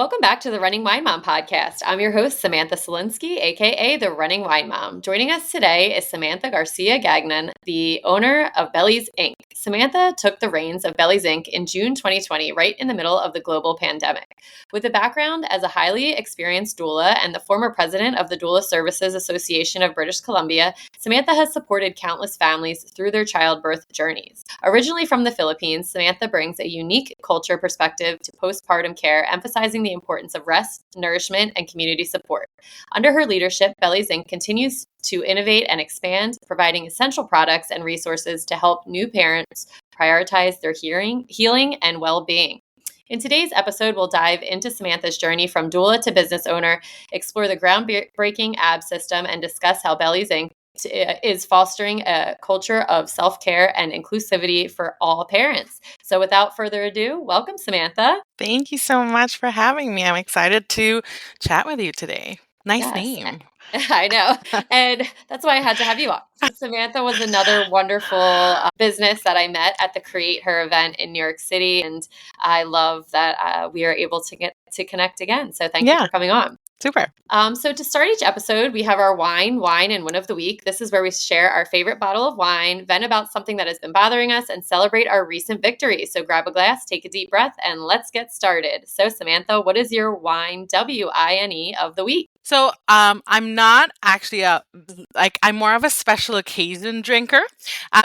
Welcome back to the Running Wine Mom podcast. I'm your host, Samantha Selinsky, aka the Running Wine Mom. Joining us today is Samantha Garcia Gagnon, the owner of Bellies Inc. Samantha took the reins of Bellies Inc. in June 2020, right in the middle of the global pandemic. With a background as a highly experienced doula and the former president of the Doula Services Association of British Columbia, Samantha has supported countless families through their childbirth journeys. Originally from the Philippines, Samantha brings a unique culture perspective to postpartum care, emphasizing the importance of rest, nourishment, and community support. Under her leadership, Bellies Inc. continues to innovate and expand, providing essential products and resources to help new parents prioritize their healing and well-being. In today's episode, we'll dive into Samantha's journey from doula to business owner, explore the groundbreaking AB system, and discuss how Bellies Inc. is fostering a culture of self-care and inclusivity for all parents. So without further ado, welcome, Samantha. Thank you so much for having me. I'm excited to chat with you today. Nice name. I know. And that's why I had to have you on. Samantha was another wonderful business that I met at the Create Her event in New York City. And I love that we are able to get to connect again. So thank you for coming on. Super. So to start each episode, we have our wine, and win of the week. This is where we share our favorite bottle of wine, vent about something that has been bothering us, and celebrate our recent victory. So grab a glass, take a deep breath, and let's get started. So Samantha, what is your wine, WINE, of the week? So I'm not actually I'm more of a special occasion drinker,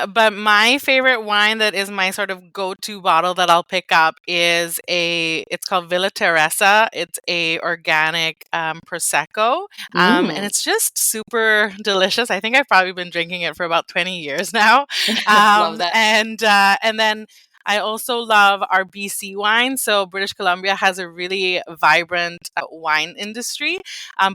but my favorite wine that is my sort of go-to bottle that I'll pick up it's called Villa Teresa. It's a organic Prosecco, and it's just super delicious. I think I've probably been drinking it for about 20 years now. Love that. And then I also love our BC wine. So British Columbia has a really vibrant wine industry,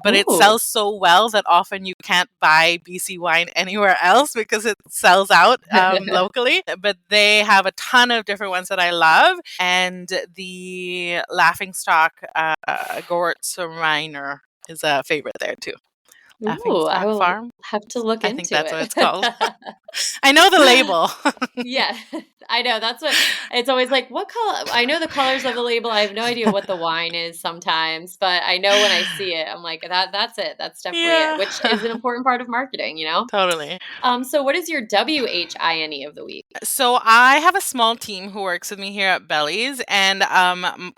but it sells so well that often you can't buy BC wine anywhere else because it sells out locally. But they have a ton of different ones that I love. And the Laughingstock Gewürztraminer is a favorite there too. Ooh, I will have to look into it. I think that's what it's called. I know the label. Yeah, I know. That's what it's always like. What color? I know the colors of the label. I have no idea what the wine is sometimes, but I know when I see it, I'm like, that's it. That's definitely it, which is an important part of marketing, you know? Totally. So what is your WHINE of the week? So I have a small team who works with me here at Bellies, and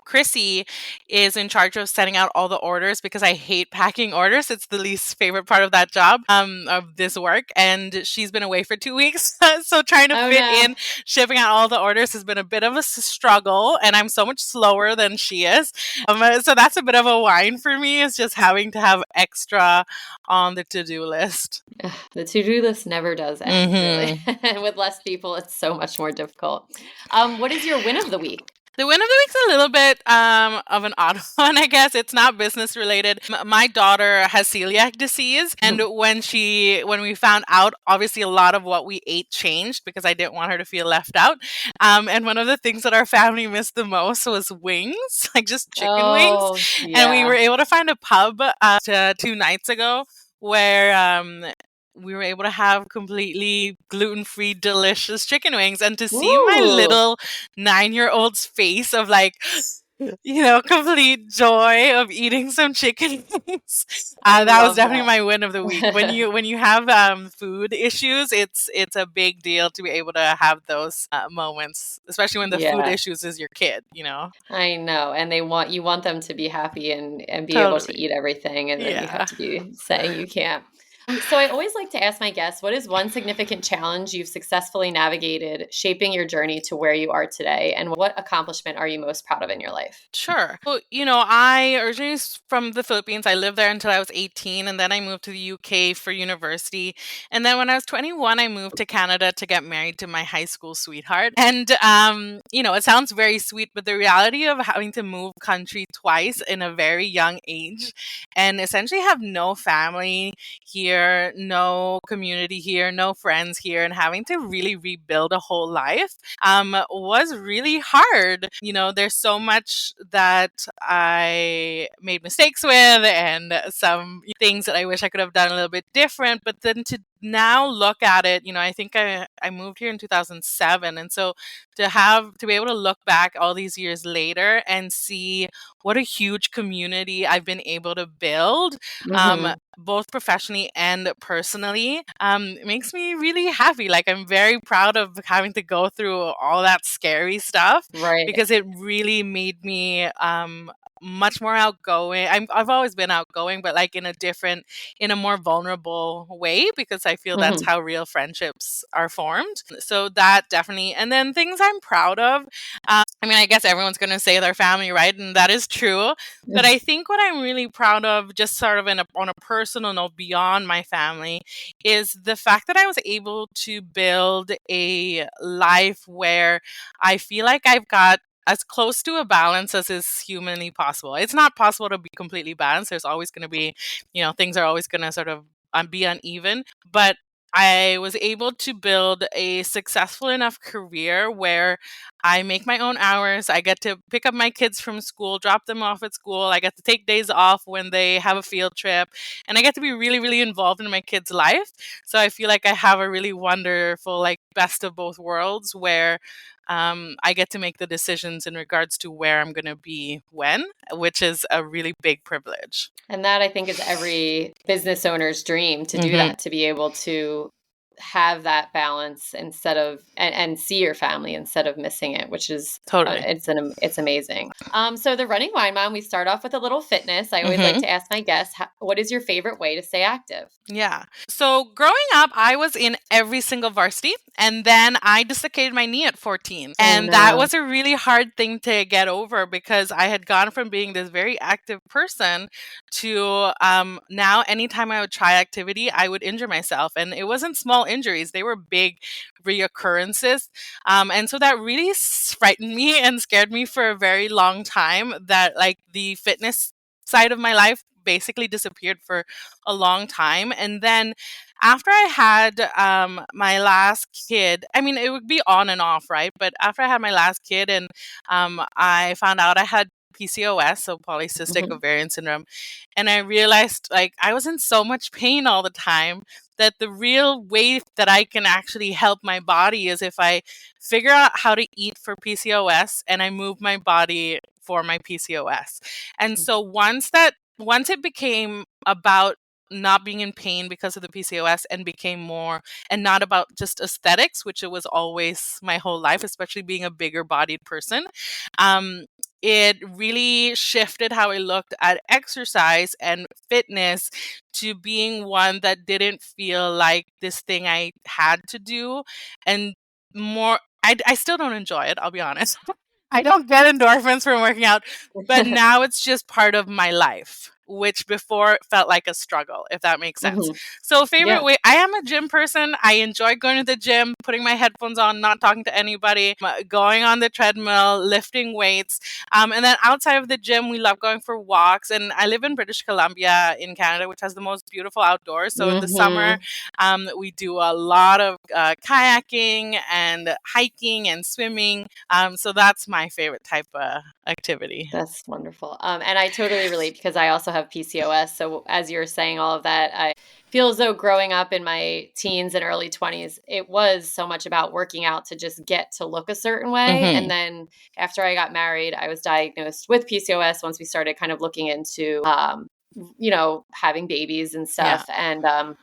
Chrissy is in charge of sending out all the orders because I hate packing orders. It's the least favorite part of that job, of this work, and she's been away for 2 weeks. So trying to fit in shipping out all the orders has been a bit of a struggle, and I'm so much slower than she is. So that's a bit of a whine for me, is just having to have extra on the to-do list. The to-do list never does end, really. And with less people, it's so much more difficult. What is your win of the week? The win of the week's a little bit of an odd one, I guess. It's not business related. My daughter has celiac disease, and when we found out, obviously a lot of what we ate changed because I didn't want her to feel left out. And one of the things that our family missed the most was wings, like just chicken wings. Yeah. And we were able to find a pub 2 nights ago where we were able to have completely gluten-free, delicious chicken wings. And to see my little 9-year-old's face of like, complete joy of eating some chicken wings. That was definitely my win of the week. When you have food issues, it's a big deal to be able to have those moments, especially when the food issues is your kid, I know, and you want them to be happy and be able to eat everything, and then you have to be saying you can't. So I always like to ask my guests, what is one significant challenge you've successfully navigated shaping your journey to where you are today? And what accomplishment are you most proud of in your life? Sure. Well, I originally from the Philippines. I lived there until I was 18, and then I moved to the UK for university. And then when I was 21, I moved to Canada to get married to my high school sweetheart. And, it sounds very sweet, but the reality of having to move country twice in a very young age and essentially have no family here, no community here, no friends here, and having to really rebuild a whole life was really hard. There's so much that I made mistakes with and some things that I wish I could have done a little bit different, but then to now look at it, I think I moved here in 2007. And so to be able to look back all these years later and see what a huge community I've been able to build, both professionally and personally, makes me really happy. Like, I'm very proud of having to go through all that scary stuff, Right. because it really made me much more outgoing. I've always been outgoing, but like in a more vulnerable way, because I feel that's how real friendships are formed. So that definitely, and then things I'm proud of. I mean, I guess everyone's going to say their family, right? And that is true. But I think what I'm really proud of, just sort of on a personal note beyond my family, is the fact that I was able to build a life where I feel like I've got as close to a balance as is humanly possible. It's not possible to be completely balanced. There's always going to be, things are always going to sort of be uneven. But I was able to build a successful enough career where I make my own hours. I get to pick up my kids from school, drop them off at school. I get to take days off when they have a field trip. And I get to be really, really involved in my kids' life. So I feel like I have a really wonderful, like, best of both worlds, where I get to make the decisions in regards to where I'm going to be when, which is a really big privilege. And that, I think, is every business owner's dream, to do that, to be able to have that balance instead of and see your family instead of missing it, which is Totally. it's amazing. So the Running Wine Mom, we start off with a little fitness. I always like to ask my guests, what is your favorite way to stay active? Yeah. So growing up, I was in every single varsity, and then I dislocated my knee at 14. And that was a really hard thing to get over, because I had gone from being this very active person to now anytime I would try activity, I would injure myself. And it wasn't small injuries, they were big reoccurrences. And so that really frightened me and scared me for a very long time, that like the fitness side of my life basically disappeared for a long time. And then after I had my last kid, I mean, it would be on and off, right? But after I had my last kid, and I found out I had PCOS, so polycystic ovarian syndrome, and I realized, like, I was in so much pain all the time, that the real way that I can actually help my body is if I figure out how to eat for PCOS and I move my body for my PCOS. And so once it became about not being in pain because of the PCOS, and became more, and not about just aesthetics, which it was always my whole life, especially being a bigger bodied person, it really shifted how I looked at exercise and fitness, to being one that didn't feel like this thing I had to do, and more. I still don't enjoy it, I'll be honest. I don't get endorphins from working out, but now it's just part of my life, which before felt like a struggle, if that makes sense. So favorite way, I am a gym person. I enjoy going to the gym, putting my headphones on, not talking to anybody, going on the treadmill, lifting weights. And then outside of the gym, we love going for walks. And I live in British Columbia in Canada, which has the most beautiful outdoors. So in the summer, we do a lot of kayaking and hiking and swimming. So that's my favorite type of activity. That's wonderful. And I totally relate, because I also have PCOS. So as you're saying all of that, I feel as though growing up in my teens and early 20s, it was so much about working out to just get to look a certain way. And then after I got married, I was diagnosed with PCOS once we started kind of looking into, having babies and stuff. Yeah. And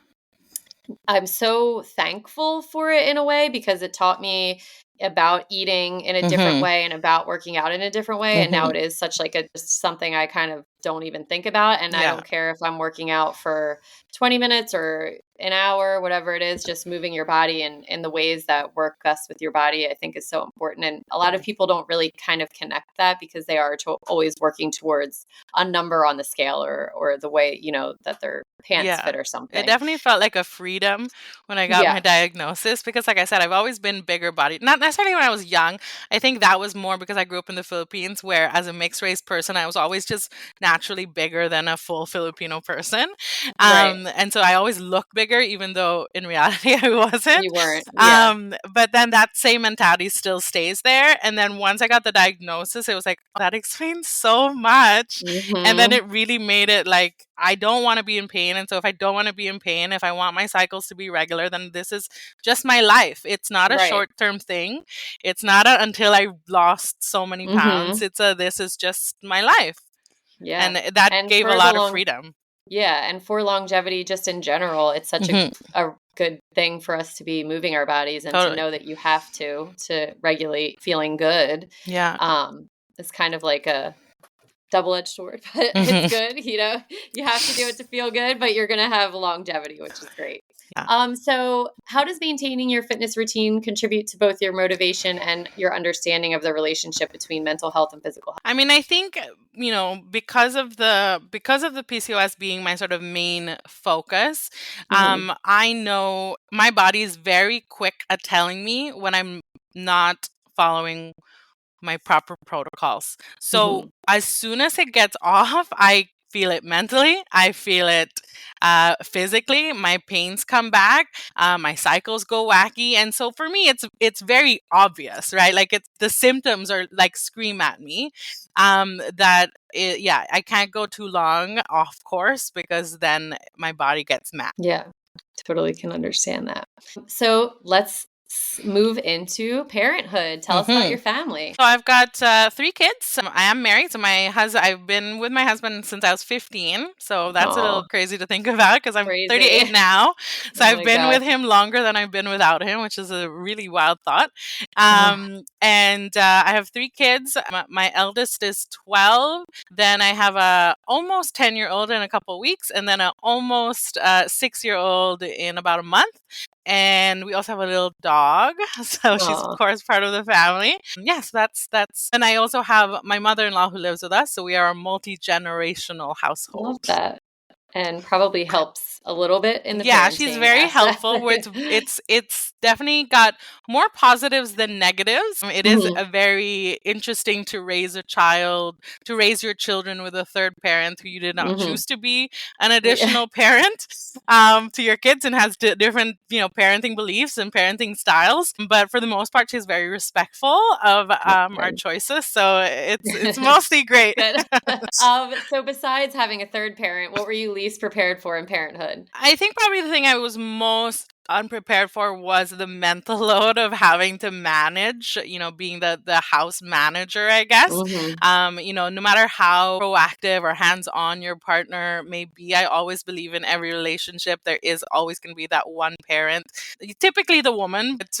I'm so thankful for it in a way, because it taught me about eating in a different way and about working out in a different way. And now it is such like something I kind of don't even think about. And I don't care if I'm working out for 20 minutes or an hour, whatever it is, just moving your body in the ways that work best with your body, I think is so important. And a lot of people don't really kind of connect that, because they are always working towards a number on the scale, or the way, that their pants fit or something. It definitely felt like a freedom when I got my diagnosis, because like I said, I've always been bigger bodied. Not necessarily when I was young. I think that was more because I grew up in the Philippines, where as a mixed race person, I was always just naturally bigger than a full Filipino person. Right. And so I always looked bigger, even though in reality I wasn't. You weren't. Yeah. But then that same mentality still stays there. And then once I got the diagnosis, it was like, "Oh, that explains so much." And then Mm-hmm. it really made it like, I don't want to be in pain. And so if I don't want to be in pain, if I want my cycles to be regular, then this is just my life. It's not a Right. short-term thing. It's not a until I lost so many pounds. Mm-hmm. It's a this is just my life. Yeah. And that And gave a for the lot of long freedom. Yeah, and for longevity, just in general, it's such Hmm. a good thing for us to be moving our bodies and to Totally. know that you have to regulate feeling good. Yeah. It's kind of like a double-edged sword, but it's Hmm. good. You have to do it to feel good, but you're gonna have longevity, which is great. Yeah. So how does maintaining your fitness routine contribute to both your motivation and your understanding of the relationship between mental health and physical health? I mean, I think, because of the PCOS being my sort of main focus, Hmm. I know my body is very quick at telling me when I'm not following my proper protocols. So Hmm. as soon as it gets off, I feel it mentally. I feel it physically. My pains come back. My cycles go wacky, and so for me, it's very obvious, right? Like it's the symptoms are like scream at me. Yeah, I can't go too long off course because then my body gets mad. Yeah, totally can understand that. So let's move into parenthood. Tell us about Hmm. your family. So I've got 3 kids. I am married. So I've been with my husband since I was 15. So that's a little Oh, crazy to think about because I'm crazy. 38 now. So Oh I've my been with gosh. him longer than I've been without him, which is a really wild thought. Ah, And I have 3 kids. My eldest is 12. Then I have a almost 10-year-old in a couple weeks, and then a almost 6-year-old in about a month. And we also have a little dog, so she's of oh, course part of the family. Yes, that's. And I also have my mother-in-law who lives with us, so we are a multi-generational love household. that. And probably helps a little bit in the Yeah, she's parenting very aspect. helpful. Where it's definitely got more positives than negatives. It is Mhm. a very interesting to raise a child, to raise your children with a third parent who you did not Mhm. choose to be an Yeah. additional parent to your kids and has different parenting beliefs and parenting styles. But for the most part, she's very respectful of our choices, so it's mostly That's great. good. So besides having a third parent, what were you least prepared for in parenthood? I think probably the thing I was most unprepared for was the mental load of having to manage, being the house manager, I guess. Mhm. No matter how proactive or hands-on your partner may be, I always believe in every relationship there is always going to be that one parent, typically the woman, but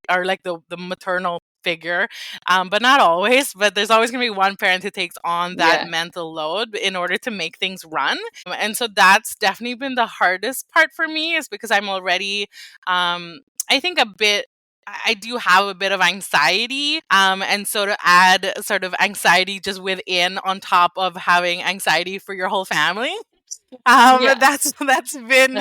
or like the maternal figure, but not always. But there's always going to be one parent who takes on that Yeah. mental load in order to make things run. And so that's definitely been the hardest part for me, is because I'm already, I think a bit. I do have a bit of anxiety. And so to add sort of anxiety just within on top of having anxiety for your whole family, Yes. that's been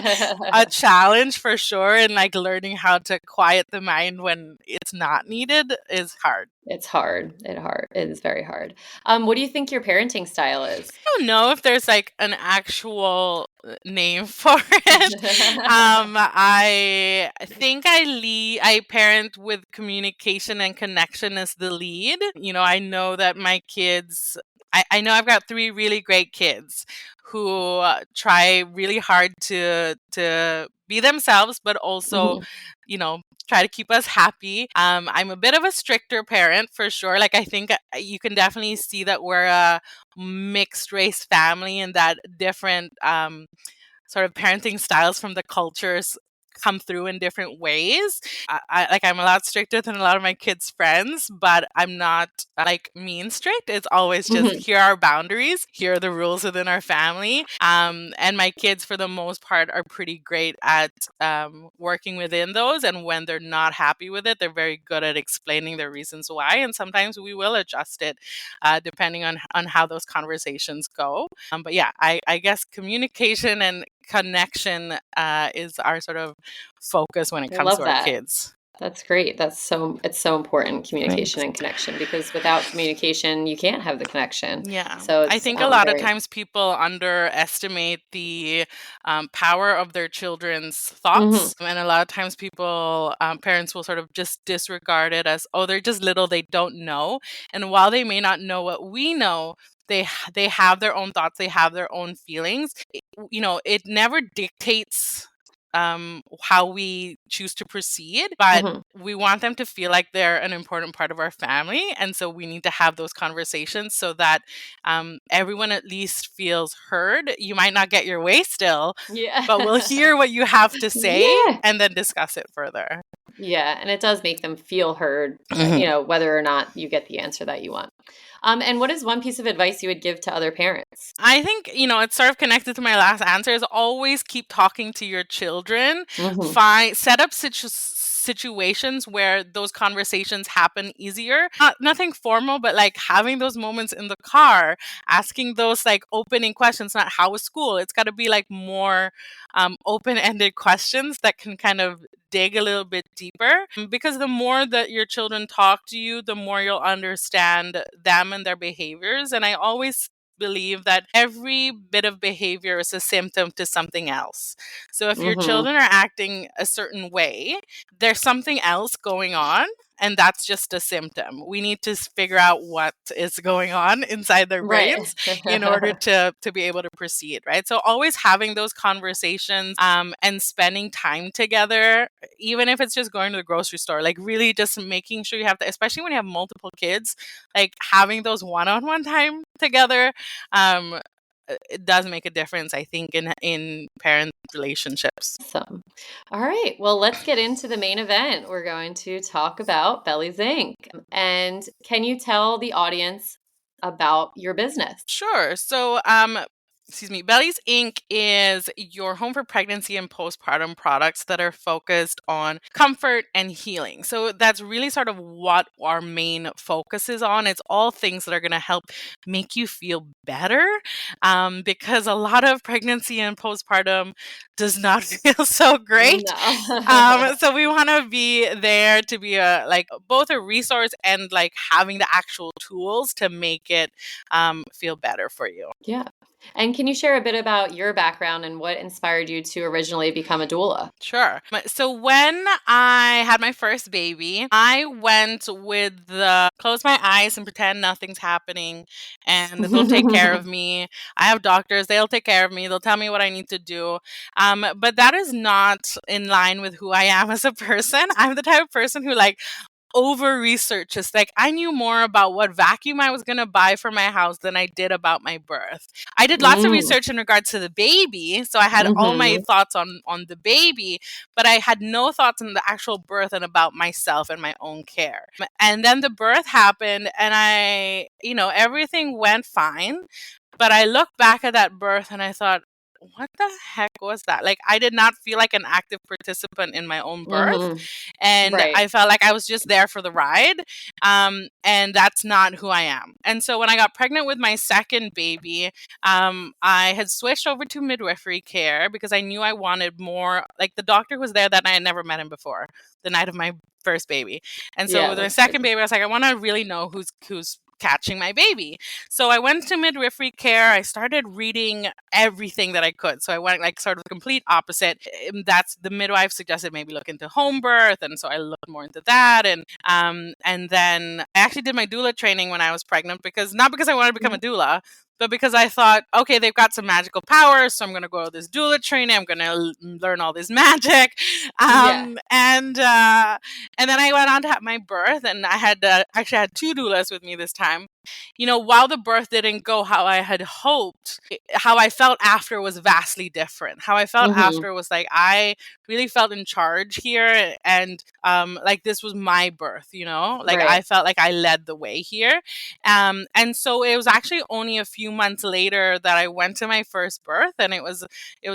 a challenge for sure. And like learning how to quiet the mind when it's not needed is hard. It's hard. It is very hard. What do you think your parenting style is? Don't know if there's like an actual name for it. I think I parent with communication and connection as the lead. I know that my kids. I know I've got 3 really great kids who try really hard to be themselves, but also, Mhm. try to keep us happy. I'm a bit of a stricter parent for sure. Like I think you can definitely see that we're a mixed race family and that different sort of parenting styles from the cultures come through in different ways. I'm a lot stricter than a lot of my kids' friends, but I'm not like mean strict. It's always just Mhm. here are our boundaries, here are the rules within our family. And my kids, for the most part, are pretty great at working within those. And when they're not happy with it, they're very good at explaining their reasons why. And sometimes we will adjust it depending on how those conversations go. But yeah, I guess communication and connection is our sort of focus when it I comes love to our that. kids. That's great. It's so important, communication Thanks. and connection, because without communication, you can't have the connection. Yeah, So I it's think a lot of very. times people underestimate the power of their children's Mhm. thoughts. And a lot of times people, parents will sort of just disregard it as, oh, they're just little, they don't know. And while they may not know what we know, they have their own thoughts, they have their own feelings. It never dictates how we choose to proceed, but Mhm. we want them to feel like they're an important part of our family. And so we need to have those conversations so that everyone at least feels heard. You might not get your way still, Yeah. but we'll hear what you have to say Yeah. and then discuss it further. Yeah, and it does make them feel heard, Mhm. whether or not you get the answer that you want. And what is one piece of advice you would give to other parents? I think, it's sort of connected to my last answer is always keep talking to your children. Mhm. Set up situations where those conversations happen easier. Nothing formal, but like having those moments in the car, asking those like opening questions, not how was school. It's got to be like more open-ended questions that can kind of dig a little bit deeper, because the more that your children talk to you, the more you'll understand them and their behaviors. And I always believe that every bit of behavior is a symptom to something else. So if your Mhm. children are acting a certain way, there's something else going on. And that's just a symptom. We need to figure out what is going on inside their Right. brains in order to be able to proceed, right? So always having those conversations and spending time together, even if it's just going to the grocery store, like really just making sure you have to, especially when you have multiple kids, like having those one-on-one time together, um, it does make a difference, I think, in parent relationships. Awesome. All right. Well, let's get into the main event. We're going to talk about Bellies Inc. And can you tell the audience about your business? Sure. So, excuse me, Bellies Inc. is your home for pregnancy and postpartum products that are focused on comfort and healing. So that's really sort of what our main focus is on. It's all things that are going to help make you feel better, because a lot of pregnancy and postpartum does not feel so great. No. So we want to be there to be a like both a resource and like having the actual tools to make it feel better for you. Yeah. And can you share a bit about your background and what inspired you to originally become a doula? Sure. So when I had my first baby, I went with the close my eyes and pretend nothing's happening and they'll take care of me. I have doctors, they'll take care of me, they'll tell me what I need to do. But that is not in line with who I am as a person. I'm the type of person who like over research. It's like I knew more about what vacuum I was going to buy for my house than I did about my birth. I did lots of Mm. research in regards to the baby, so I had all my Mhm. thoughts on the baby, but I had no thoughts on the actual birth and about myself and my own care. And then the birth happened and everything went fine, but I look back at that birth and I thought, what the heck was that? Like, I did not feel like an active participant in my own birth. Mhm. And Right. I felt like I was just there for the ride. And that's not who I am. And so when I got pregnant with my second baby, I had switched over to midwifery care because I knew I wanted more. Like, the doctor who was there that night, I had never met him before, the night of my first baby. And so Yeah, with my that's second good. baby, I was like, I want to really know who's catching my baby. So I went to midwifery care. I started reading everything that I could. So I went like sort of the complete opposite. That's the midwife suggested maybe look into home birth, and so I looked more into that. And then I actually did my doula training when I was pregnant not because I wanted to become Mhm. a doula, but because I thought, okay, they've got some magical powers, so I'm going to go to this doula training. I'm going to learn all this magic, Yeah. and then I went on to have my birth, and I had actually had two doulas with me this time. While the birth didn't go how I had hoped, how I felt after was vastly different. How I felt Mhm. after was like I really felt in charge here, and like this was my birth. Like Right. I felt like I led the way here. And so it was actually only a few months later that I went to my first birth, and it was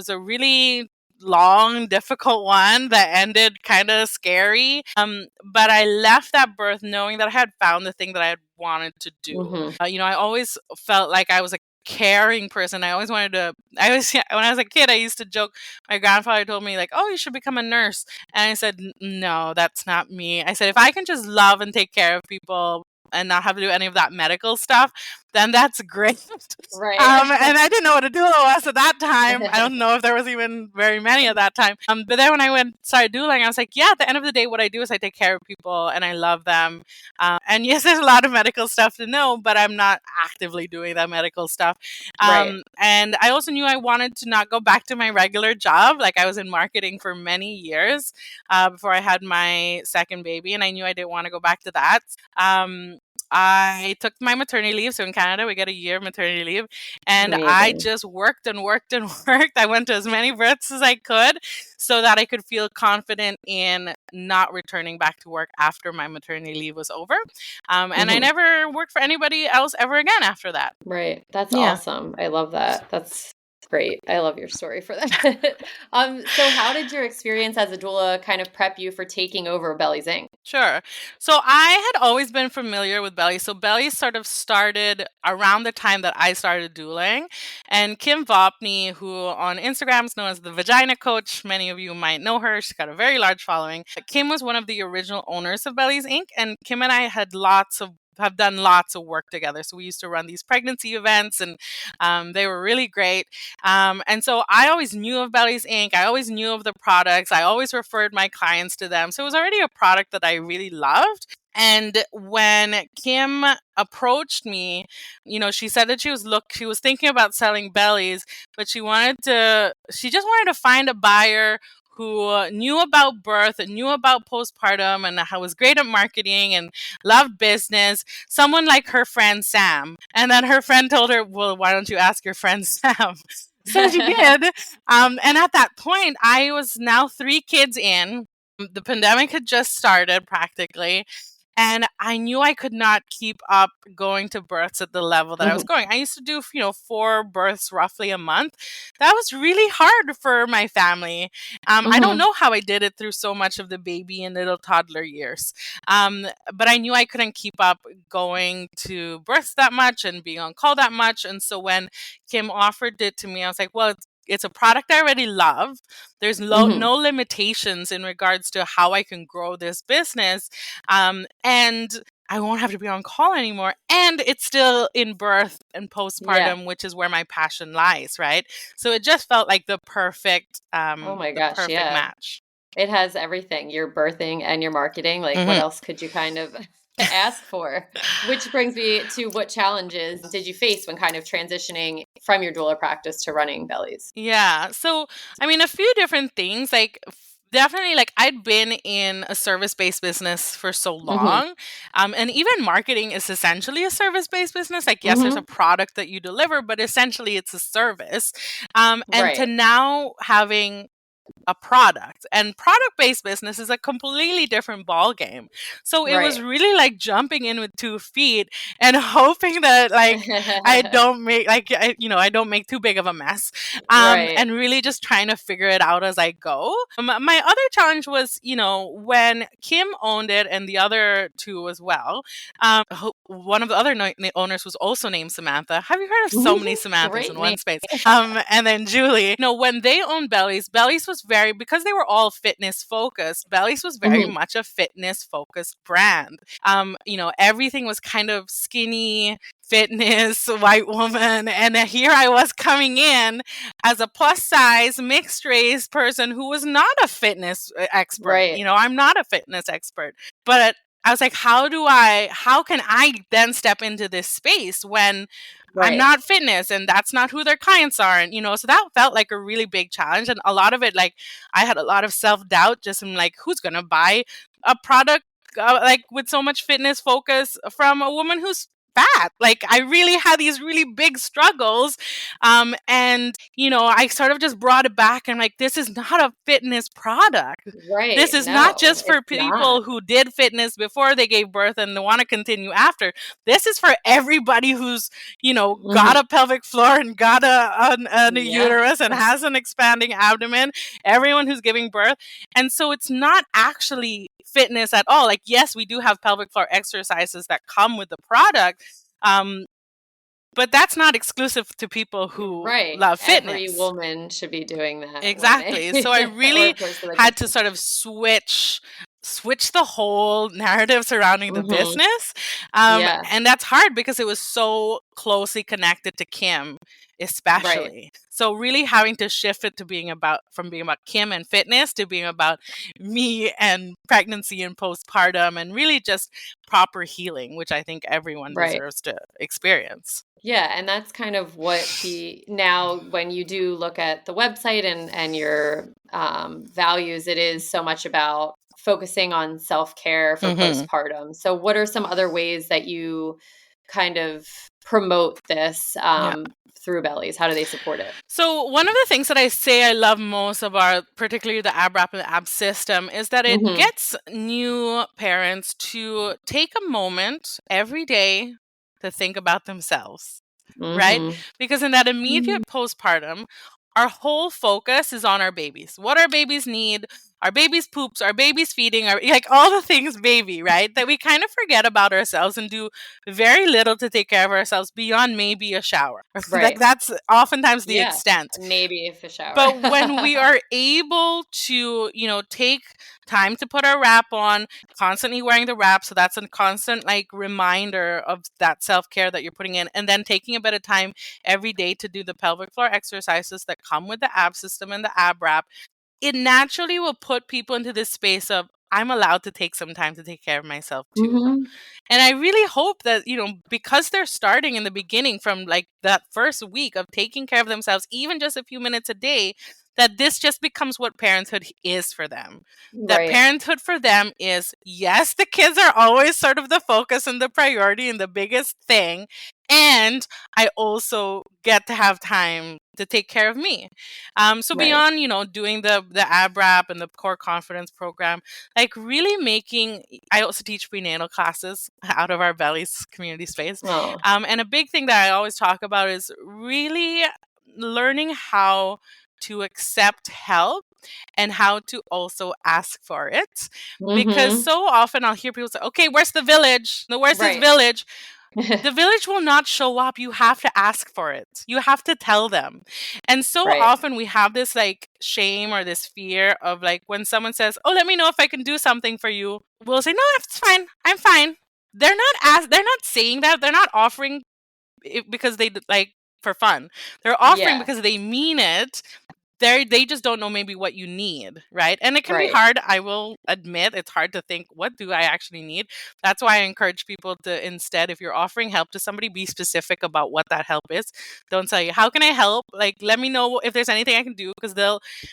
a really long, difficult one that ended kind of scary. But I left that birth knowing that I had found the thing that I had wanted to do. Mhm. I always felt like I was a caring person. I always wanted to, when I was a kid, I used to joke, my grandfather told me like, oh, you should become a nurse. And I said, no, that's not me. I said, if I can just love and take care of people and not have to do any of that medical stuff, then that's great. Right. And I didn't know what a doula was at that time. I don't know if there was even very many at that time. But then when I started douling, I was like, yeah, at the end of the day, what I do is I take care of people and I love them. And yes, there's a lot of medical stuff to know, but I'm not actively doing that medical stuff. Right. And I also knew I wanted to not go back to my regular job. Like I was in marketing for many years before I had my second baby, and I knew I didn't want to go back to that. I took my maternity leave. So in Canada, we get a year of maternity leave. And I Amazing. just worked and worked and worked. I went to as many births as I could so that I could feel confident in not returning back to work after my maternity leave was over. And I never worked for anybody else ever again after that. Right. That's Yeah. awesome. I love that. That's great. I love your story for that. So how did your experience as a doula kind of prep you for taking over Bellies Inc? Sure. So I had always been familiar with Bellies. So Bellies sort of started around the time that I started dueling. And Kim Vopney, who on Instagram is known as the Vagina Coach, many of you might know her. She's got a very large following. Kim was one of the original owners of Bellies Inc. And Kim and I had have done lots of work together. So we used to run these pregnancy events, and they were really great. And so I always knew of Bellies Inc. I always knew of the products. I always referred my clients to them. So it was already a product that I really loved. And when Kim approached me, she said that she was thinking about selling Bellies, but she just wanted to find a buyer who knew about birth and knew about postpartum and was great at marketing and loved business, someone like her friend Sam. And then her friend told her, well, why don't you ask your friend Sam? So she did. And at that point, I was now 3 kids in. The pandemic had just started practically. And I knew I could not keep up going to births at the level that I was going. I used to do, 4 births roughly a month. That was really hard for my family. I don't know how I did it through so much of the baby and little toddler years. But I knew I couldn't keep up going to births that much and being on call that much. And so when Kim offered it to me, I was like, well, it's a product I already love. There's no limitations in regards to how I can grow this business. And I won't have to be on call anymore. And it's still in birth and postpartum, which is where my passion lies, right? So it just felt like the perfect, Oh my gosh, yeah. match. It has everything. Your birthing and your marketing. Like, what else could you kind of ask for? Which brings me to, what challenges did you face when kind of transitioning from your doula practice to running Bellies? Yeah. So, I mean, a few different things. Like, definitely, like, I'd been in a service-based business for so long. And even marketing is essentially a service-based business. Like, yes, there's a product that you deliver, but essentially it's a service. And to now having a product, and product-based business is a completely different ball game. So it was really like jumping in with 2 feet and hoping that I don't make too big of a mess. And really just trying to figure it out as I go. My other challenge was, when Kim owned it and the other 2 as well. One of the other owners was also named Samantha. Have you heard of so many Samanthas in one space? And then Julie. When they owned Bellies was because they were all fitness focused. Bellies was very much a fitness focused brand. Everything was kind of skinny, fitness, white woman. And here I was coming in as a plus size, mixed race person who was not a fitness expert. I'm not a fitness expert, but I was like, how can I then step into this space when I'm not fitness and that's not who their clients are? And, so that felt like a really big challenge. And a lot of it, like, I had a lot of self-doubt, just in like, who's going to buy a product like with so much fitness focus from a woman who's fat? Like, I really had these really big struggles. And, I sort of just brought it back and like, this is not a fitness product. This is not just for people who did fitness before they gave birth and they want to continue after. This is for everybody who's, got a pelvic floor and got a uterus and has an expanding abdomen, everyone who's giving birth. And so it's not actually fitness at all. Like, yes, we do have pelvic floor exercises that come with the product. But that's not exclusive to people who Right. love Every fitness. woman should be doing that when Exactly. So I they or really person that had comes to in. sort of switch the whole narrative surrounding the Mhm. business. Yeah. And that's hard because it was so closely connected to Kim, Right. especially. So really having to shift it to being about Kim and fitness to being about me and pregnancy and postpartum and really just proper healing, which I think everyone Right. deserves to experience. Yeah, and that's kind of what now when you do look at the website and your values, it is so much about focusing on self-care for Mhm. postpartum. So what are some other ways that you kind of promote this Yeah. through Bellies? How do they support it? So one of the things that I say I love most about particularly the ab wrap and the ab system is that it Mhm. gets new parents to take a moment every day to think about themselves, right? Mhm. Because in that Mhm. immediate postpartum, our whole focus is on our babies. What our babies need, our babies poops, our babies feeding, our like all the things baby, right? That we kind of forget about ourselves and do very little to take care of ourselves beyond maybe a shower. Like Right. that's oftentimes the Yeah. extent. Maybe if a shower. But when we are able to, take time to put our wrap on, constantly wearing the wrap, so that's a constant like reminder of that self-care that you're putting in, and then taking a bit of time every day to do the pelvic floor exercises that come with the ab system and the ab wrap, it naturally will put people into this space of I'm allowed to take some time to take care of myself too. Mhm. And I really hope that, because they're starting in the beginning from like that first week of taking care of themselves, even just a few minutes a day, that this just becomes what parenthood is for them. That Right. parenthood for them is, yes, the kids are always sort of the focus and the priority and the biggest thing. And I also get to have time to take care of me. So Right. beyond, doing the ab wrap and the core confidence program, like really making I also teach prenatal classes out of our Bellies community space. Oh. And a big thing that I always talk about is really learning how to accept help and how to also ask for it. Because Mhm. so often I'll hear people say, okay, where's the village? No, where's this Right. village? The village will not show up. You have to ask for it. You have to tell them. And so Right. often we have this like shame or this fear of like when someone says, "Oh, let me know if I can do something for you." We'll say, "No, it's fine. I'm fine." They're not saying that. They're not offering it because like for fun. They're offering Yeah. because they mean it. They just don't know maybe what you need, right? And it can be Right. hard. I will admit it's hard to think, what do I actually need? That's why I encourage people to instead, if you're offering help to somebody, be specific about what that help is. Don't say, how can I help? Like, let me know if there's anything I can do, because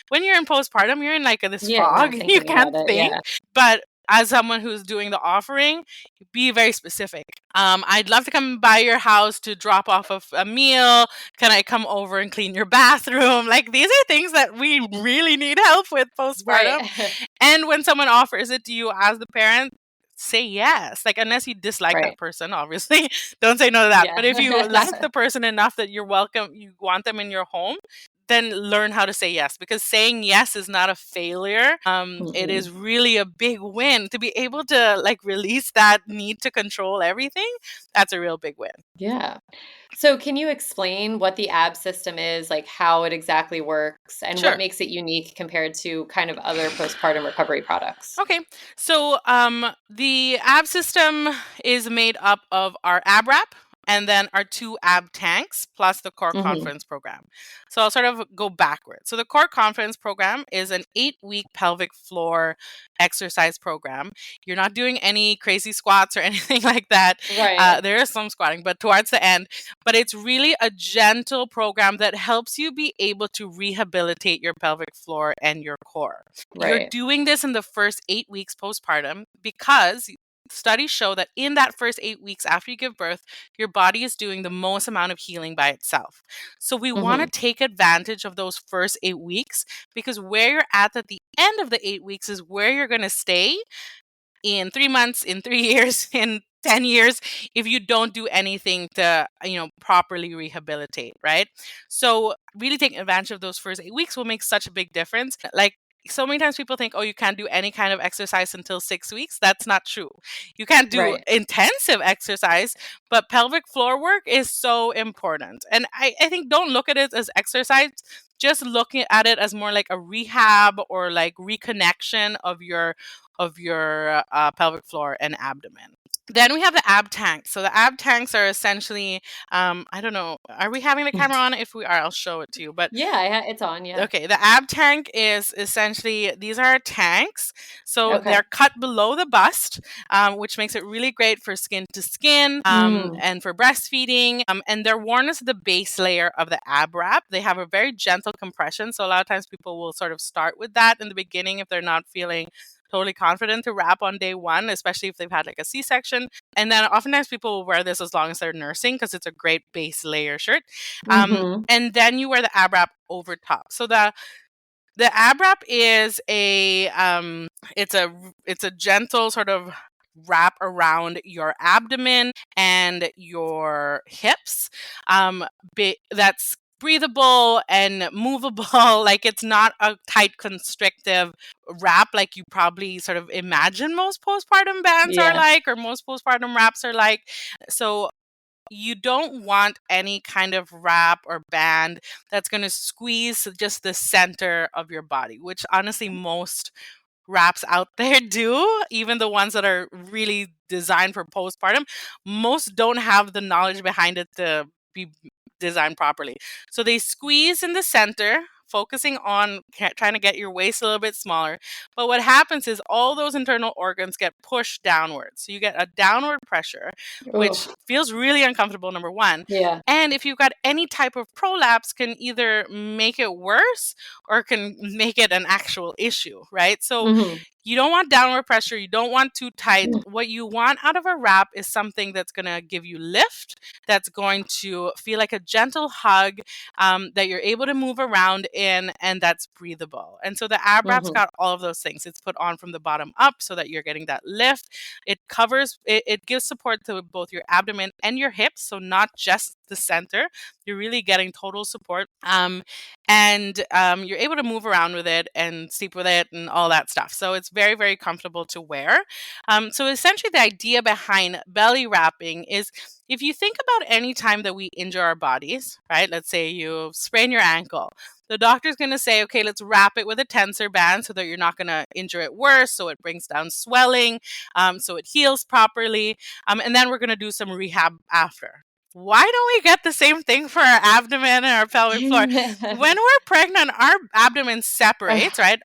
when you're in postpartum, you're in like this Yeah, you're not fog. You thinking about can't it. think. Yeah. But as someone who's doing the offering, be very specific. I'd love to come by your house to drop off a meal. Can I come over and clean your bathroom? Like, these are things that we really need help with postpartum. Right. And when someone offers it to you as the parent, say yes. Like, unless you dislike that Right. person, obviously, don't say no to that. But if you like Yeah. the person enough that you're welcome, you want them in your home, then learn how to say yes, because saying yes is not a failure. It Mhm. is really a big win to be able to like release that need to control everything. That's a real big win. Yeah. So can you explain what the AB system is, like how it exactly works and what Sure. makes it unique compared to kind of other postpartum recovery products? Okay. So the ab system is made up of our ab wrap and then our two ab tanks plus the core Mhm. conference program. So I'll sort of go backwards. So the core conference program is an 8-week pelvic floor exercise program. You're not doing any crazy squats or anything like that. Right. There is some squatting, but towards the end. But it's really a gentle program that helps you be able to rehabilitate your pelvic floor and your core. You're Right. doing this in the first 8 weeks postpartum because studies show that in that first 8 weeks after you give birth, your body is doing the most amount of healing by itself. So we want to Mhm. take advantage of those first 8 weeks, because where you're at the end of the 8 weeks is where you're going to stay in 3 months, in 3 years, in 10 years, if you don't do anything to, properly rehabilitate, right? So really taking advantage of those first 8 weeks will make such a big difference. Like, so many times people think, oh, you can't do any kind of exercise until 6 weeks. That's not true. You can't do Right. intensive exercise, but pelvic floor work is so important. And I think don't look at it as exercise. Just looking at it as more like a rehab or like reconnection of your pelvic floor and abdomen. Then we have the ab tanks. So the ab tanks are essentially, I don't know, are we having the camera on? If we are, I'll show it to you. But Yeah, it's on. Yeah. okay, the ab tank is essentially, these are tanks. So Okay. they're cut below the bust, which makes it really great for skin to skin and for breastfeeding. And they're worn as the base layer of the ab wrap. They have a very gentle compression. So a lot of times people will sort of start with that in the beginning if they're not feeling totally confident to wrap on day one, especially if they've had like a C-section. And then oftentimes people will wear this as long as they're nursing because it's a great base layer shirt. And then you wear the ab wrap over top. So the ab wrap is it's a gentle sort of wrap around your abdomen and your hips. That's breathable and movable. Like, it's not a tight constrictive wrap like you probably sort of imagine most postpartum bands are like, or most postpartum wraps are like. So you don't want any kind of wrap or band that's going to squeeze just the center of your body, which honestly most wraps out there do, even the ones that are really designed for postpartum. Most don't have the knowledge behind it to be designed properly. So they squeeze in the center, focusing on trying to get your waist a little bit smaller. But what happens is all those internal organs get pushed downwards. So you get a downward pressure, which feels really uncomfortable, number one. Yeah. And if you've got any type of prolapse, can either make it worse or can make it an actual issue, right? So you don't want downward pressure. You don't want too tight. What you want out of a wrap is something that's going to give you lift, that's going to feel like a gentle hug, that you're able to move around in, and that's breathable. And so the ab wrap's got all of those things. It's put on from the bottom up so that you're getting that lift. It covers, it gives support to both your abdomen and your hips, so not just the center. You're really getting total support. And you're able to move around with it and sleep with it and all that stuff. So it's very, very comfortable to wear. So essentially the idea behind belly wrapping is, if you think about any time that we injure our bodies, right? Let's say you sprain your ankle. The doctor's going to say, okay, let's wrap it with a tensor band so that you're not going to injure it worse. So it brings down swelling, so it heals properly. And then we're going to do some rehab after. Why don't we get the same thing for our abdomen and our pelvic floor? When we're pregnant, our abdomen separates, right?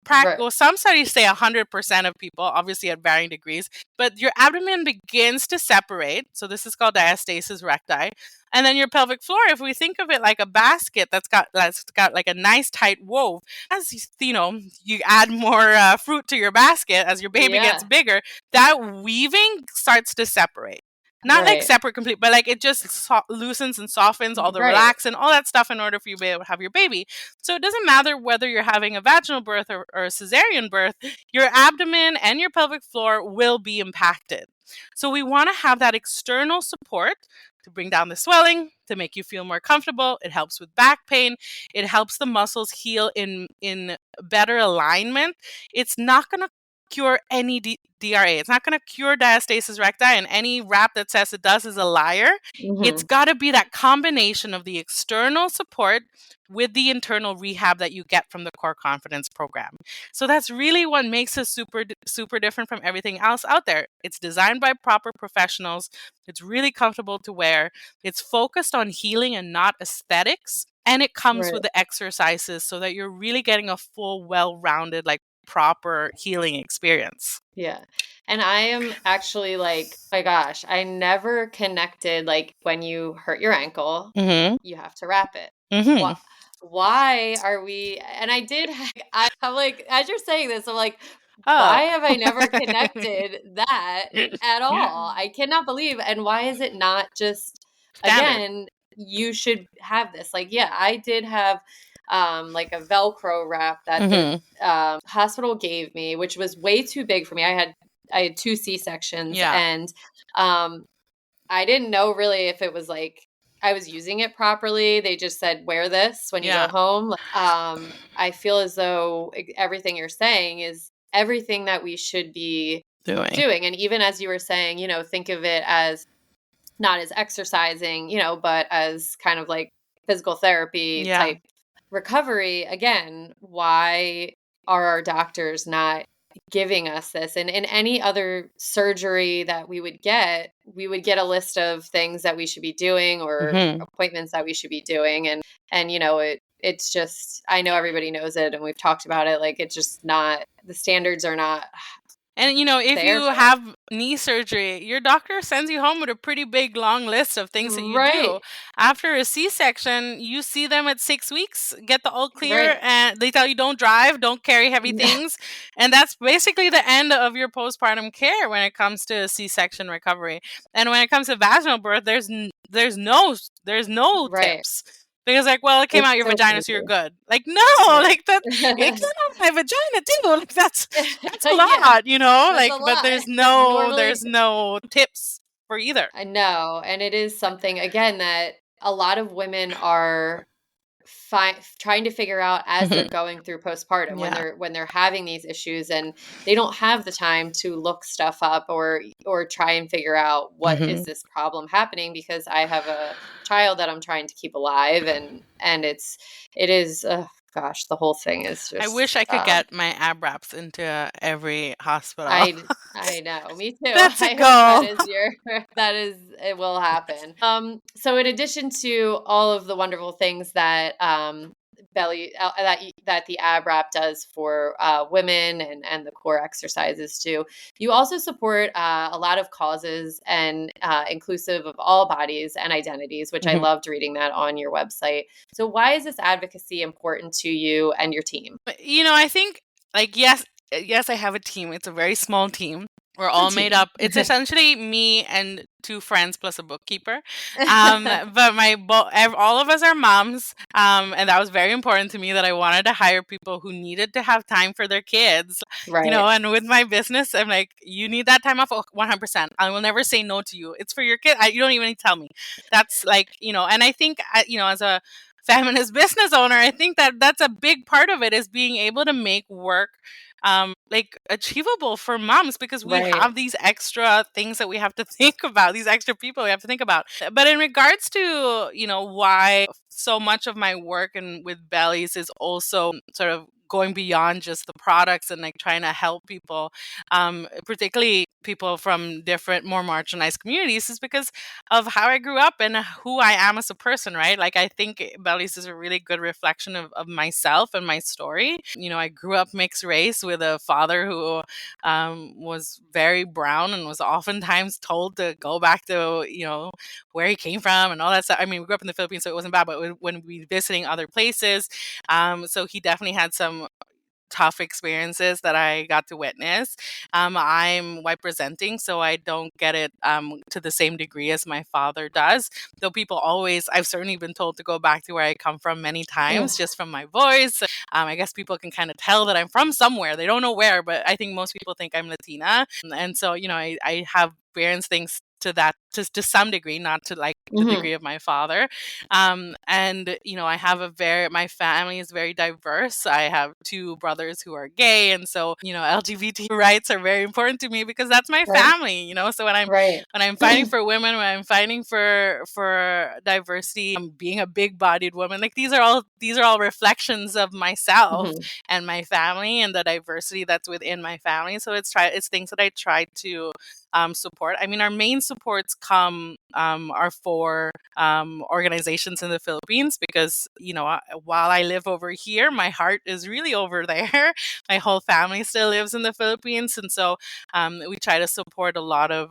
Well, some studies say 100% of people, obviously at varying degrees, but your abdomen begins to separate. So this is called diastasis recti. And then your pelvic floor, if we think of it like a basket that's got like a nice tight wove, as you know, you add more fruit to your basket as your baby gets bigger, that weaving starts to separate. Not like separate complete, but like it just loosens and softens all the relax and all that stuff in order for you to be able to have your baby. So it doesn't matter whether you're having a vaginal birth or a cesarean birth, your abdomen and your pelvic floor will be impacted. So we want to have that external support to bring down the swelling, to make you feel more comfortable. It helps with back pain. It helps the muscles heal in better alignment. It's not going to cure any DRA. It's not going to cure diastasis recti, and any wrap that says it does is a liar. It's got to be that combination of the external support with the internal rehab that you get from the Core Confidence program. So that's really what makes us super, super different from everything else out there. It's designed by proper professionals. It's really comfortable to wear. It's focused on healing and not aesthetics. And it comes with the exercises so that you're really getting a full, well-rounded, like proper healing experience. Yeah. And I am actually like, oh my gosh, I never connected, like, when you hurt your ankle, you have to wrap it. Why are we, and I'm like, as you're saying this, I'm like, why have I never connected that at all? I cannot believe. And why is it not just, again, you should have this? Like, yeah, I did have like a Velcro wrap that the hospital gave me, which was way too big for me. I had 2 C-sections, and I didn't know really if it was like I was using it properly. They just said, wear this when you go home. I feel as though everything you're saying is everything that we should be doing. And even as you were saying, think of it as not as exercising, but as kind of like physical therapy type recovery. Again, why are our doctors not giving us this? And in any other surgery that we would get a list of things that we should be doing or appointments that we should be doing. And it's just, I know everybody knows it and we've talked about it. Like, it's just not, the standards are not. And, if you have knee surgery, your doctor sends you home with a pretty big, long list of things that you do. After a C-section, you see them at 6 weeks, get the all clear, and they tell you don't drive, don't carry heavy things. And that's basically the end of your postpartum care when it comes to C-section recovery. And when it comes to vaginal birth, there's no tips. Because it came out your vagina, so you're good. Like, no, like that, it came out my vagina too. Like that's a lot, but there's no tips for either. I know. And it is something, again, that a lot of women are trying to figure out as they're going through postpartum when they're having these issues, and they don't have the time to look stuff up or try and figure out what is this problem happening, because I have a child that I'm trying to keep alive, and it is gosh, the whole thing is just. I wish I could get my ab wraps into every hospital. I know, me too. That's a goal. It will happen. So in addition to all of the wonderful things that that the ab wrap does for women and the core exercises too, you also support a lot of causes and inclusive of all bodies and identities, which I loved reading that on your website. So why is this advocacy important to you and your team? I think, yes, I have a team. It's a very small team. We're all made up. It's essentially me and 2 friends plus a bookkeeper. But all of us are moms. And that was very important to me, that I wanted to hire people who needed to have time for their kids. And with my business, I'm like, you need that time off 100%. I will never say no to you. It's for your kid. You don't even need to tell me. That's and I think, as a feminist business owner, I think that's a big part of it, is being able to make work achievable for moms, because we have these extra things that we have to think about, these extra people we have to think about. But in regards to, why so much of my work and with Bellies is also sort of going beyond just the products and trying to help people, particularly people from different, more marginalized communities, is because of how I grew up and who I am as a person, right? I think Bellies is a really good reflection of myself and my story. I grew up mixed race with a father who was very brown and was oftentimes told to go back to, where he came from and all that stuff. I mean, we grew up in the Philippines, so it wasn't bad, but when we were visiting other places, so he definitely had some tough experiences that I got to witness. I'm white presenting, so I don't get it to the same degree as my father does. Though I've certainly been told to go back to where I come from many times, just from my voice. I guess people can kind of tell that I'm from somewhere. They don't know where, but I think most people think I'm Latina. And so, I have experienced things to that to some degree, not to the degree of my father. And I have my family is very diverse. I have 2 brothers who are gay, and so LGBT rights are very important to me, because that's my family. So when I'm fighting for women, when I'm fighting for diversity, being a big-bodied woman, these are all reflections of myself and my family and the diversity that's within my family. So it's things that I try to support. I mean, our main supports are for organizations in the Philippines, because while I live over here, my heart is really over there. My whole family still lives in the Philippines, and so we try to support a lot of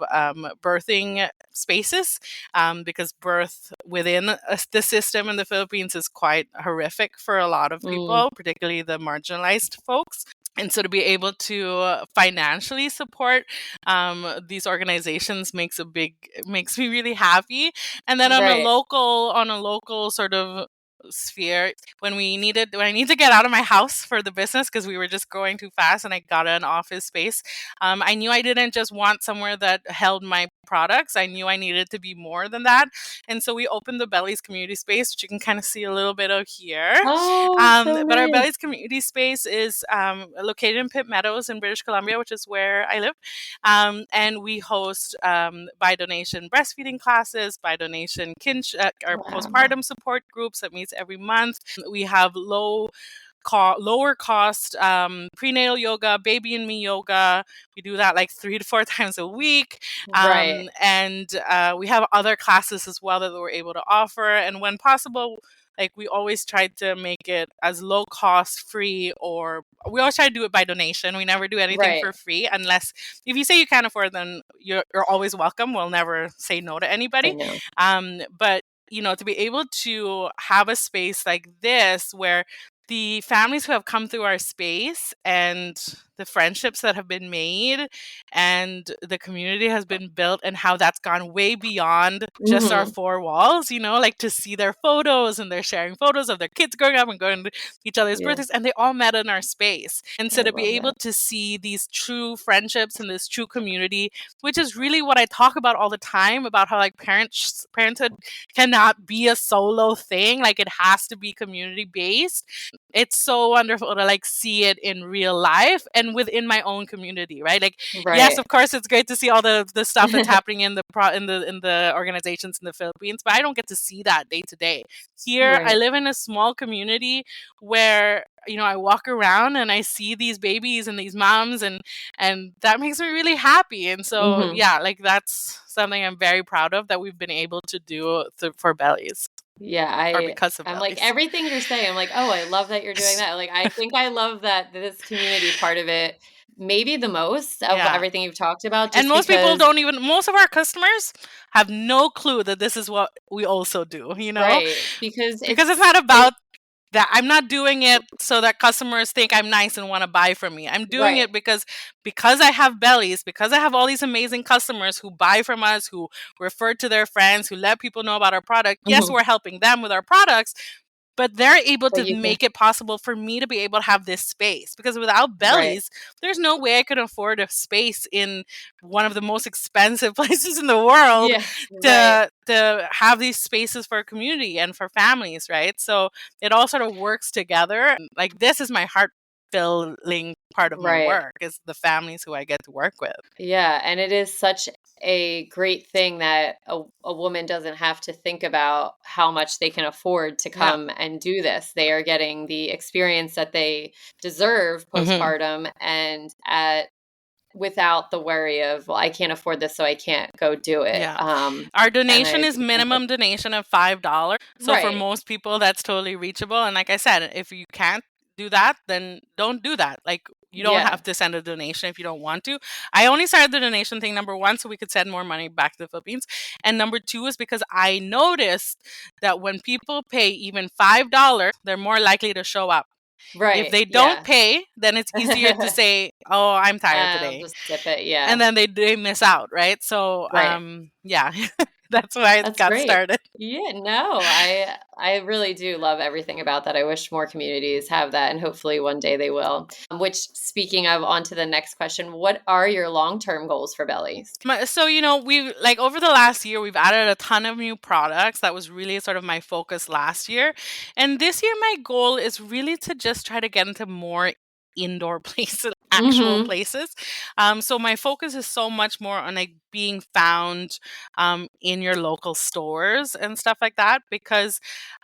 birthing spaces, because birth within the system in the Philippines is quite horrific for a lot of people, particularly the marginalized folks. And so to be able to financially support these organizations makes me really happy. And then on a local sort of sphere. When I needed to get out of my house for the business because we were just going too fast, and I got an office space, I knew I didn't just want somewhere that held my products. I knew I needed to be more than that. And so we opened the Bellies community space, which you can kind of see a little bit of here. Oh, so But our nice. Bellies community space is located in Pitt Meadows in British Columbia, which is where I live. And we host by donation breastfeeding classes, by donation our Wow. postpartum support groups that meets every month. We have lower cost prenatal yoga, baby and me yoga. We do that like 3 to 4 times a week. Right. And we have other classes as well that we're able to offer. And when possible, like we always try to make it as low cost, free, or we always try to do it by donation. We never do anything Right. for free unless if you say you can't afford, then you're always welcome. We'll never say no to I anybody. know. But to be able to have a space like this where the families who have come through our space and the friendships that have been made and the community has been built, and how that's gone way beyond just our Mhm. 4 walls, like to see their photos, and they're sharing photos of their kids growing up and going to each other's Yeah, birthdays, and they all met in our space. And so I to be love able that. to see these true friendships and this true community, which is really what I talk about all the time, about how like parenthood cannot be a solo thing, like it has to be community based. It's so wonderful to like see it in real life and within my own community, right? Like, yes, Right. of course, it's great to see all the stuff that's happening in the organizations in the Philippines, but I don't get to see that day to day. Here, I Right. live in a small community where I walk around and I see these babies and these moms, and that makes me really happy. And so, Mhm. yeah, like that's something I'm very proud of that we've been able to do for Bellies, Yeah, or because of I'm like Bellies. everything you're saying, I'm like, "Oh, I love that you're doing that." Like, I think I love that this community part of it maybe the most of Yeah. everything you've talked about And just because most of our customers have no clue that this is what we also do, right, because because it's it's not it about that. I'm not doing it so that customers think I'm nice and want to buy from me. I'm doing right. it because I have Bellies, because I have all these amazing customers who buy from us, who refer to their friends, who let people know about our product. Yes, Mhm. we're helping them with our products, but they're able But to you can make it possible for me to be able to have this space, because without right. Bellies, there's no way I could afford a space in one of the most expensive places in the world Yes, right. to have these spaces for community and for families, right? So it all sort of works together. Like, this is my heart filling part of my Right. work, is the families who I get to work with. Yeah, and it is such a great thing that a woman doesn't have to think about how much they can afford to Yeah. come and do this. They are getting the experience that they deserve Hmm. postpartum and at without the worry of, well, I can't afford this, so I can't go do it. Yeah. Our And donation I is think that minimum donation of $5. So for right. most people, that's totally reachable. And like I said, if you can't do that, then don't do that. Like, you don't Yeah. have to send a donation if you don't want to. I only started the donation thing, number one, so we could send more money back to the Philippines. And number two is because I noticed that when people pay even $5, they're more likely to show up. If Right. they don't Yeah. pay, then it's easier to say, "Oh, I'm tired I'll today." just skip it. And Yeah. then they miss out, right? So, Right. yeah, that's why it That's got great. started. Yeah, no, I really do love everything about that. I wish more communities have that, and hopefully one day they will. Which, speaking of, on to the next question, what are your long-term goals for Bellies? So, we've like over the last year, we've added a ton of new products. That was really sort of my focus last year. And this year, my goal is really to just try to get into more indoor places, actual Mhm. places. So my focus is so much more on like being found in your local stores and stuff like that, because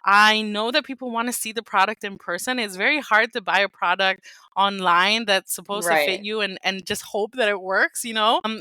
I know that people want to see the product in person. It's very hard to buy a product online that's supposed to fit Right. you and just hope that it works,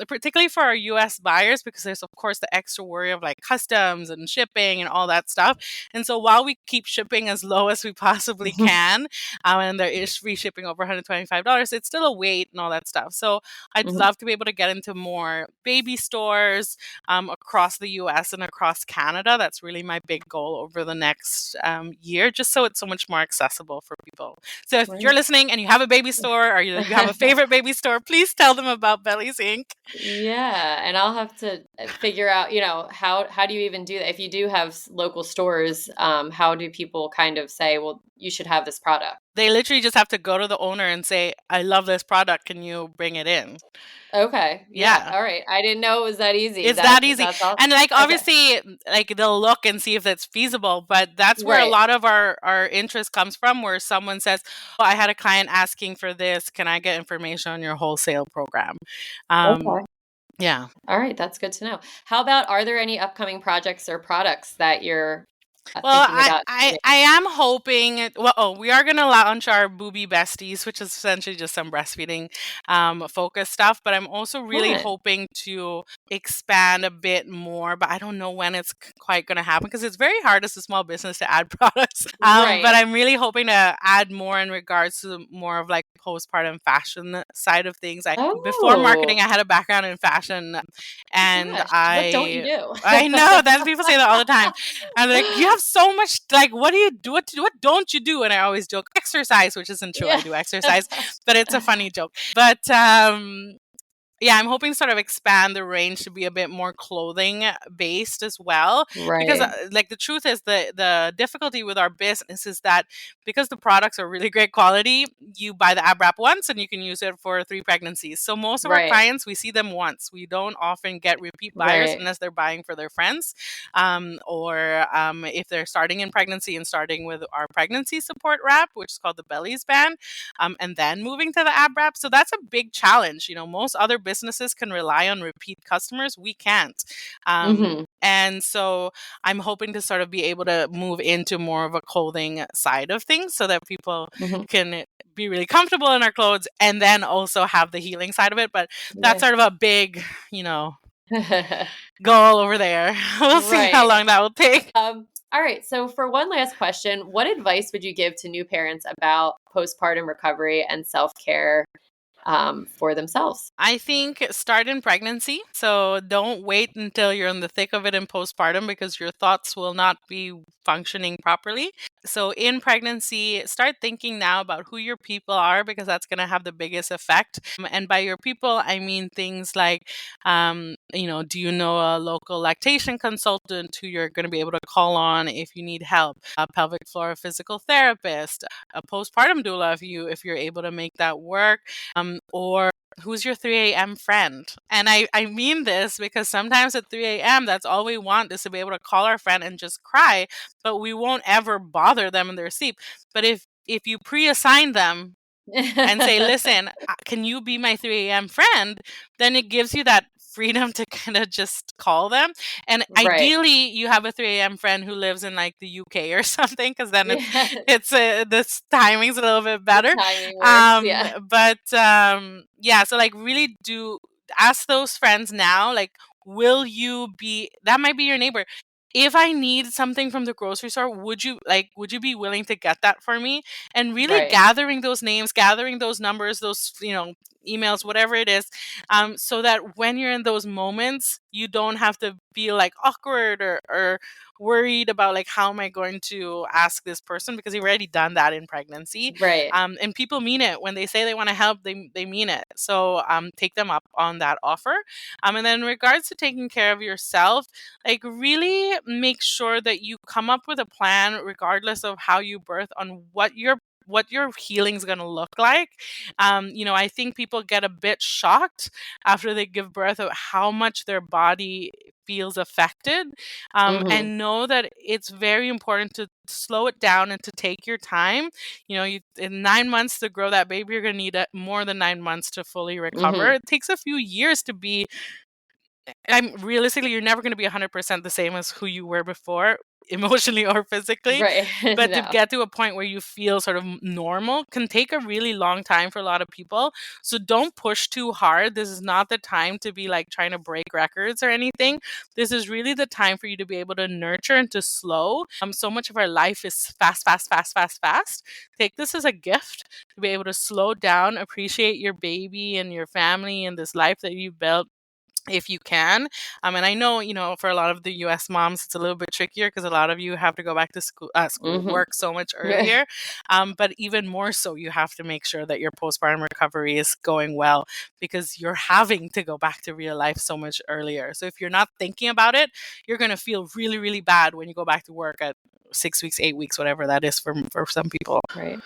particularly for our US buyers, because there's, of course, the extra worry of like customs and shipping and all that stuff. And so while we keep shipping as low as we possibly can, and there is free shipping over $125, it's still a wait and all that stuff. So I'd Mhm. love to be able to get into more baby stores across the US and across Canada. That's really my big goal over the next year, just so it's so much more accessible for people. So if you're Right. listening and you have have a baby store or you have a favorite baby store, please tell them about Bellies Inc. Yeah, and I'll have to figure out, how do you even do that? If you do have local stores, how do people kind of say, well, you should have this product? They literally just have to go to the owner and say, I love this product. Can you bring it in? Okay. Yeah. Yeah. All right. I didn't know it was that easy. It's that easy. That's awesome. And like Okay. obviously like they'll look and see if that's feasible, but that's where a Right. lot of our interest comes from, where someone says, oh, I had a client asking for this. Can I get information on your wholesale program? Okay. Yeah. All right. That's good to know. How about, are there any upcoming projects or products that you're Well, thinking about? I am hoping. Well, we are going to launch our Booby Besties, which is essentially just some breastfeeding focus stuff. But I'm also really Fun. hoping to expand a bit more. But I don't know when it's quite going to happen because it's very hard as a small business to add products. Right. But I'm really hoping to add more in regards to more of like postpartum fashion side of things. Before marketing, I had a background in fashion, and Gosh, what don't you do? I know that people say that all the time. I'm like, you have so much, like, what do you do? What don't you do? And I always joke, exercise, which isn't true. I do exercise, but it's a funny joke. But yeah, I'm hoping to sort of expand the range to be a bit more clothing based as well. Because, Right. like, the truth is the difficulty with our business is that because the products are really great quality, you buy the ab wrap once and you can use it for 3 pregnancies. So most of our Right. clients, we see them once. We don't often get repeat buyers Right. unless they're buying for their friends, or if they're starting in pregnancy and starting with our pregnancy support wrap, which is called the Bellies band, and then moving to the ab wrap. So that's a big challenge. Most other businesses can rely on repeat customers. We can't. Mhm. And so I'm hoping to sort of be able to move into more of a clothing side of things so that people Mhm. can be really comfortable in our clothes and then also have the healing side of it. But that's Yeah. sort of a big, goal over there. We'll see how Right. long that will take. All right. So for one last question, what advice would you give to new parents about postpartum recovery and self-care for themselves? I think start in pregnancy. So don't wait until you're in the thick of it in postpartum because your thoughts will not be functioning properly. So in pregnancy, start thinking now about who your people are because that's going to have the biggest effect. And by your people, I mean things like, do you know a local lactation consultant who you're going to be able to call on if you need help? A pelvic floor physical therapist, a postpartum doula if you're able to make that work, or who's your 3 a.m. friend? And I mean this because sometimes at 3 a.m., that's all we want is to be able to call our friend and just cry, but we won't ever bother them in their sleep. But if you pre-assign them and say, listen, can you be my 3 a.m. friend? Then it gives you that freedom to kind of just call them. And Right. ideally, you have a 3 a.m. friend who lives in like the UK or something, because then Yeah. this timing's a little bit The better. timing works. Yeah. But yeah, so like really do ask those friends now, like, will you be, that might be your neighbor. If I need something from the grocery store, would you be willing to get that for me? And really Right. gathering those names, gathering those numbers, those, emails, whatever it is, so that when you're in those moments, you don't have to feel like awkward or worried about like, how am I going to ask this person, because you've already done that in pregnancy. Right. And people mean it when they say they want to help. They mean it. So take them up on that offer. And then in regards to taking care of yourself, like really make sure that you come up with a plan regardless of how you birth on what your healing is going to look like. I think people get a bit shocked after they give birth of how much their body feels affected, Mhm. and know that it's very important to slow it down and to take your time. In 9 months to grow that baby, you're going to need more than 9 months to fully recover. Mhm. It takes a few years to be, realistically, you're never going to be 100% the same as who you were before, emotionally or physically. Right. But to No. get to a point where you feel sort of normal can take a really long time for a lot of people. So don't push too hard. This is not the time to be like trying to break records or anything. This is really the time for you to be able to nurture and to slow. So much of our life is fast, fast, fast, fast, fast. Take this as a gift to be able to slow down, appreciate your baby and your family and this life that you've built, if you can. And I know, for a lot of the US moms, it's a little bit trickier because a lot of you have to go back to work so much earlier. But even more so, you have to make sure that your postpartum recovery is going well because you're having to go back to real life so much earlier. So if you're not thinking about it, you're going to feel really, really bad when you go back to work at 6 weeks, 8 weeks, whatever that is for some people. Right.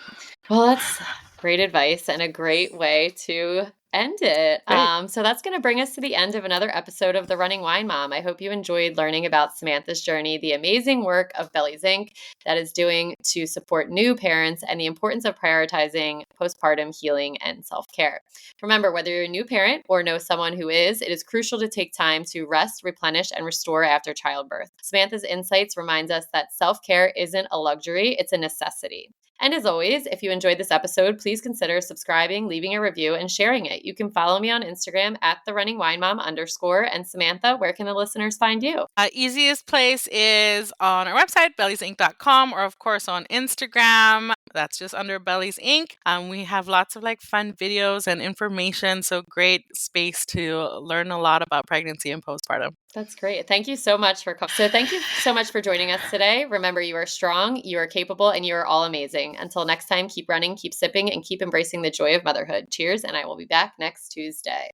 Well, that's great advice and a great way to end it. So that's going to bring us to the end of another episode of The Running Wine Mom. I hope you enjoyed learning about Samantha's journey, the amazing work of Bellies Inc. that is doing to support new parents, and the importance of prioritizing postpartum healing and self-care. Remember, whether you're a new parent or know someone who is, it is crucial to take time to rest, replenish, and restore after childbirth. Samantha's insights reminds us that self-care isn't a luxury, it's a necessity. And as always, if you enjoyed this episode, please consider subscribing, leaving a review, and sharing it. You can follow me on Instagram at @therunningwinemom_. And Samantha, where can the listeners find you? Easiest place is on our website, belliesinc.com, or of course on Instagram. That's just under Bellies Inc. We have lots of fun videos and information. So great space to learn a lot about pregnancy and postpartum. That's great. Thank you so much for joining us today. Remember, you are strong, you are capable, and you are all amazing. Until next time, keep running, keep sipping, and keep embracing the joy of motherhood. Cheers, and I will be back next Tuesday.